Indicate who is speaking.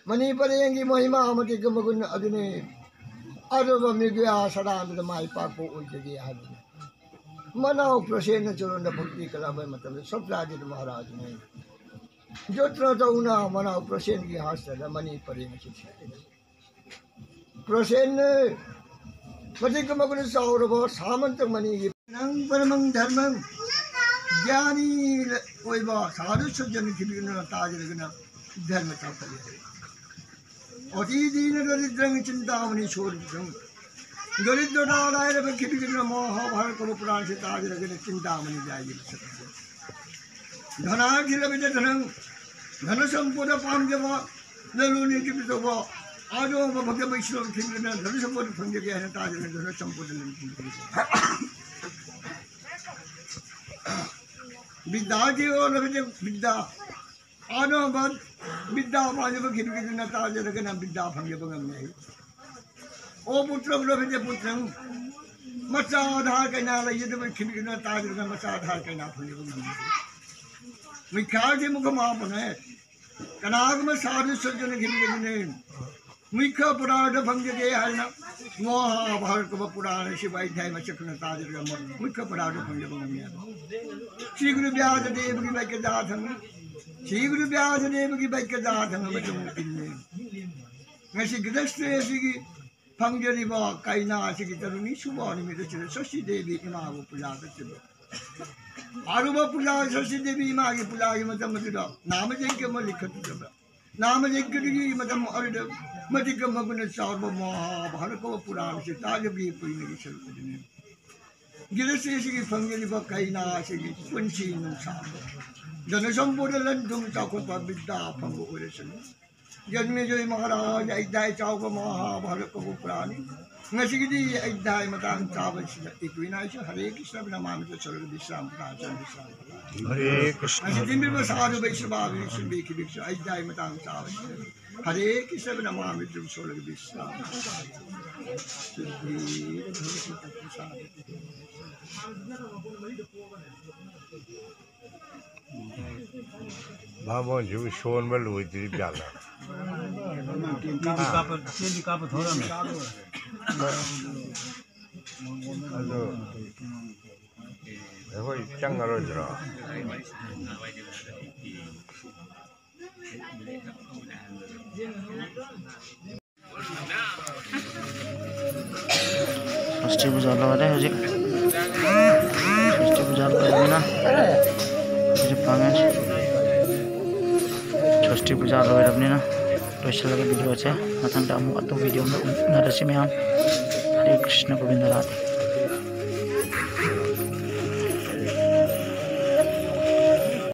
Speaker 1: Money परेंगी महिमा अमति गमगुन अदुने अरब मिगया सदाम माई पापो उजगे हादि मनाओ प्रसेन चरण भक्ति कराबे मतलब सब राज महाराज ने जोत्र तो उना मनाओ प्रसेन की हास्य मनी परेंगी प्रसेन मति गमगुन सौरभ सामंत मनी नंग परमं धर्मं ज्ञानी ओइबा साधु सज्जन किबिन ताजरगना धर्म चापले अति दीन दरिद्रं चिंतामणि शोरिद्रं दरिद्र नारायण किबिन महाभारत को पुराण से ताजरगना चिंतामणि जाई धनाखिल विजधनं धन संपद पांजवा नलुनि किबितवा आजो भक्त वैष्णव किबिन धन संपद फंगे के है ताजरगना धन संपद विद्या की ओर विद्या आनो बद विद्या पांजब खिड़की न ताज रखना विद्या भंगे बगम नहीं ओ पुत्र लभिते पुत्र मचा आधार के ना लइए तो खिड़की न ताज रखना मचा आधार के ना भंगे बगम नहीं मिख्या के मुख माप है कनाग में साधु सज्जन खिड़की ने मिख्या पुराण भंगे के है ना महाभारत को पुराण शिवाय ध्याय में चक्र ताज रखना मिख्या पुराण भंगे बगम नहीं श्री गुरु व्यास देव की वैक्य दाधन श्री गुरु व्यास देव की वैक्य दाधन ऐसी गृहस्थ ऐसी की फंगरी व कैना ऐसी की तरुणी सुबह निमित्त चले शशि देवी इमा वो पूजा करते आरुब पूजा शशि देवी इमा की पूजा की मतलब मतलब नाम यज्ञ में लिखत जब नाम यज्ञ की मतलब और मधिक मगुन सार्व महाभारत को पुराण से ताज भी कोई नहीं चलते गिरसेसी की फंगेली व कैना की कुंची नुसा जन संपूर्ण लंडुम चाको पर विद्या फंगो ओरेसन जन्मे जो महाराज अध्याय चाव को महाभारत को पुरानी नसिगिदी अध्याय मतान चावल से विनाश हरे कृष्ण नमामि तो स्वर्ग विश्राम प्राचल विश्राम हरे कृष्ण दिन में साधु वैष्णव विष्णु बेखि विष्णु अध्याय मतान चावल हरे कृष्ण नमामि तो स्वर्ग विश्राम
Speaker 2: बाबा जो शोन में लुई तेरी प्याला
Speaker 3: तेरी का पर थोड़ा में
Speaker 2: हेलो देखो चंगा रोज रहा
Speaker 3: षष्ठी पूजा लगा रहे हजी षष्ठी पूजा लगा ना हजी पांगे षष्ठी पूजा लगा रहे ना तो इस लगे वीडियो अच्छे मतलब हम तो वीडियो में नरसिंह में हम हरे कृष्ण गोविंद राधे।